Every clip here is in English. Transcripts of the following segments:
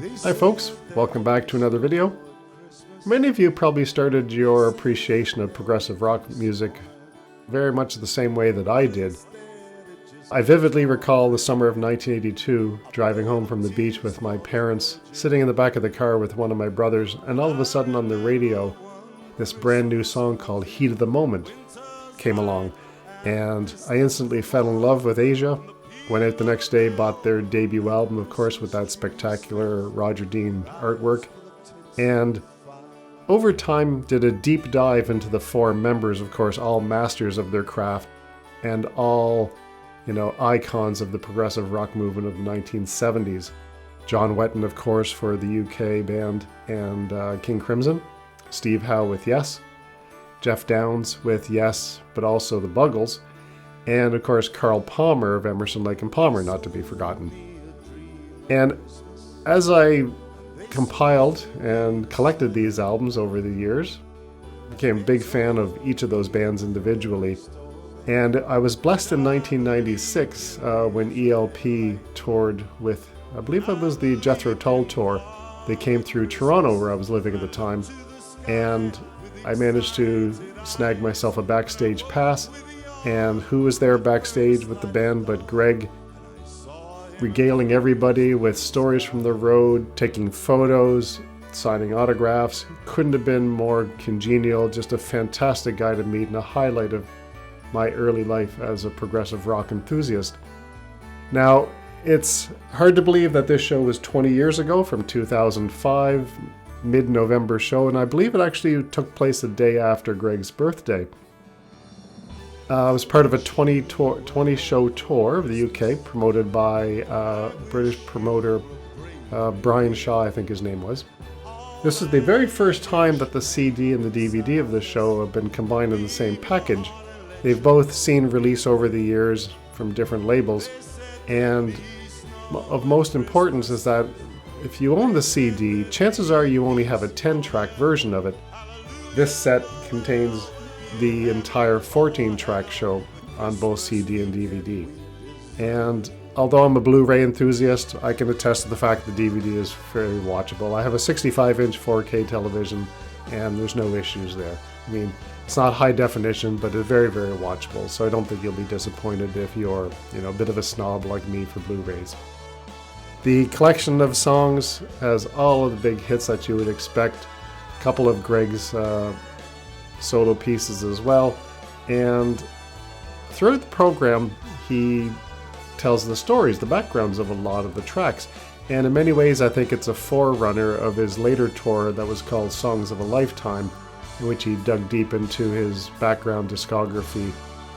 Hi folks, welcome back to another video. Many of you probably started your appreciation of progressive rock music very much the same way that I did. I vividly recall the summer of 1982, driving home from the beach with my parents, sitting in the back of the car with one of my brothers, and all of a sudden on the radio, this brand new song called Heat of the Moment came along, and I instantly fell in love with Asia. Went out the next day, bought their debut album, of course, with that spectacular Roger Dean artwork, and over time did a deep dive into the four members, of course, all masters of their craft, and all, icons of the progressive rock movement of the 1970s. John Wetton, of course, for the UK band and King Crimson, Steve Howe with Yes, Jeff Downes with Yes, but also the Buggles, and of course Carl Palmer of Emerson, Lake and Palmer, not to be forgotten. And as I compiled and collected these albums over the years, became a big fan of each of those bands individually. And I was blessed in 1996 when ELP toured with, I believe it was the Jethro Tull tour. They came through Toronto, where I was living at the time, and I managed to snag myself a backstage pass. And who was there backstage with the band but Greg, regaling everybody with stories from the road, taking photos, signing autographs. Couldn't have been more congenial, just a fantastic guy to meet and a highlight of my early life as a progressive rock enthusiast. Now, it's hard to believe that this show was 20 years ago, from 2005, mid-November show, and I believe it actually took place the day after Greg's birthday. I was part of a 20-show tour of the UK, promoted by British promoter Brian Shaw, I think his name was. This is the very first time that the CD and the DVD of the show have been combined in the same package. They've both seen release over the years from different labels, and of most importance is that if you own the CD, chances are you only have a 10-track version of it. This set contains the entire 14-track show on both CD and DVD. And although I'm a Blu-ray enthusiast, I can attest to the fact the DVD is very watchable. I have a 65-inch 4K television, and there's no issues there. I mean, it's not high definition, but it's very, very watchable, so I don't think you'll be disappointed if you're, a bit of a snob like me for Blu-rays. The collection of songs has all of the big hits that you would expect, a couple of Greg's solo pieces as well, and throughout the program he tells the stories, the backgrounds of a lot of the tracks, and in many ways I think it's a forerunner of his later tour that was called Songs of a Lifetime, in which he dug deep into his background discography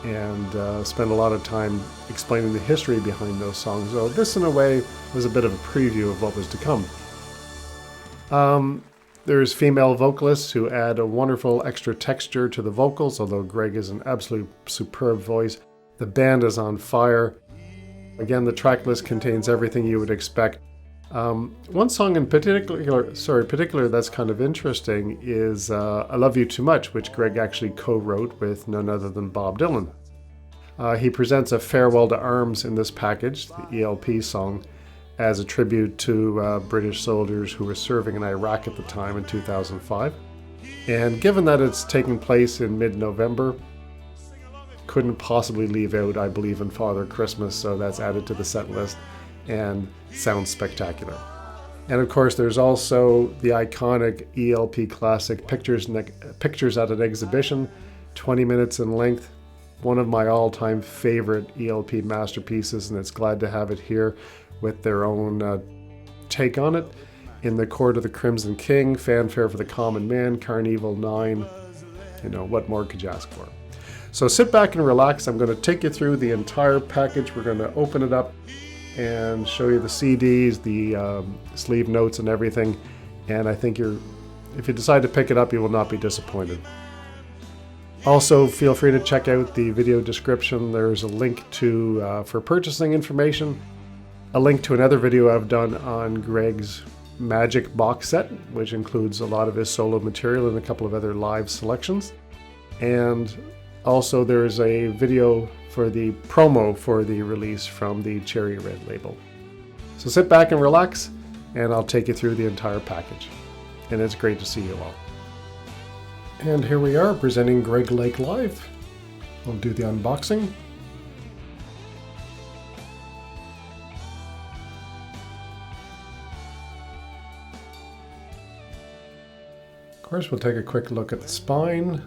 and spent a lot of time explaining the history behind those songs. So this in a way was a bit of a preview of what was to come. There's female vocalists who add a wonderful extra texture to the vocals, although Greg is an absolute superb voice. The band is on fire. Again, the track list contains everything you would expect. One song in particular that's kind of interesting is I Love You Too Much, which Greg actually co-wrote with none other than Bob Dylan. He presents a Farewell to Arms in this package, the ELP song, as a tribute to British soldiers who were serving in Iraq at the time in 2005. And given that it's taking place in mid-November, couldn't possibly leave out I Believe in Father Christmas, so that's added to the set list and sounds spectacular. And of course there's also the iconic ELP classic Pictures at an Exhibition, 20 minutes in length, one of my all-time favorite ELP masterpieces, and it's glad to have it here with their own take on it. In the Court of the Crimson King, Fanfare for the Common Man, Carnival 9, what more could you ask for? So sit back and relax. I'm going to take you through the entire package. We're going to open it up and show you the CDs, the sleeve notes and everything, and I think if you decide to pick it up, you will not be disappointed. Also, feel free to check out the video description. There's a link to for purchasing information, a link to another video I've done on Greg's Magic box set, which includes a lot of his solo material and a couple of other live selections. And also there's a video for the promo for the release from the Cherry Red label. So sit back and relax, and I'll take you through the entire package. And it's great to see you all. And here we are presenting Greg Lake Live. We'll do the unboxing. Of course, we'll take a quick look at the spine,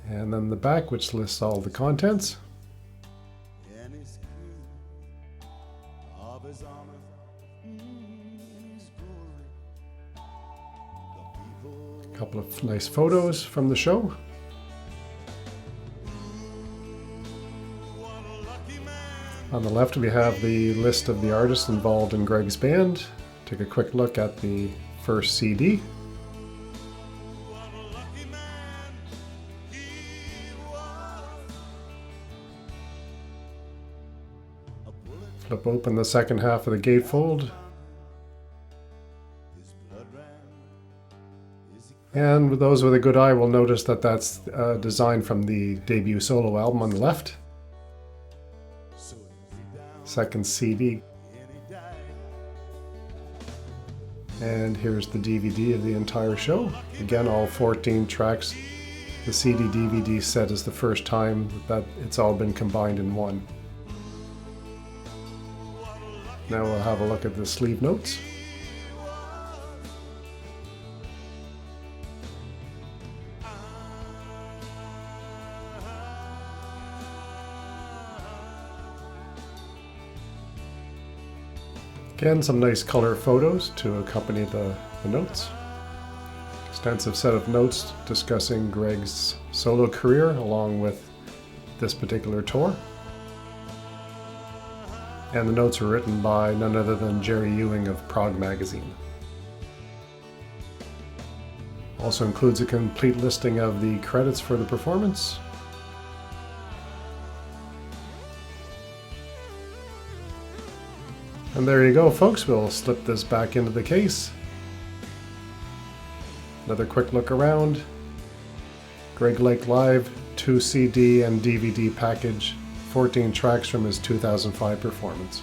and then the back, which lists all the contents. A couple of nice photos from the show. On the left, we have the list of the artists involved in Greg's band. Take a quick look at the first CD. Flip open the second half of the gatefold. And with those with a good eye will notice that that's a design from the debut solo album on the left. Second CD. And here's the DVD of the entire show. Again, all 14 tracks. The CD-DVD set is the first time that it's all been combined in one. Now we'll have a look at the sleeve notes. Again, some nice color photos to accompany the notes. Extensive set of notes discussing Greg's solo career along with this particular tour. And the notes were written by none other than Jerry Ewing of Prog magazine. Also includes a complete listing of the credits for the performance. And there you go, folks. We'll slip this back into the case. Another quick look around. Greg Lake Live 2 CD and DVD package, 14 tracks from his 2005 performance.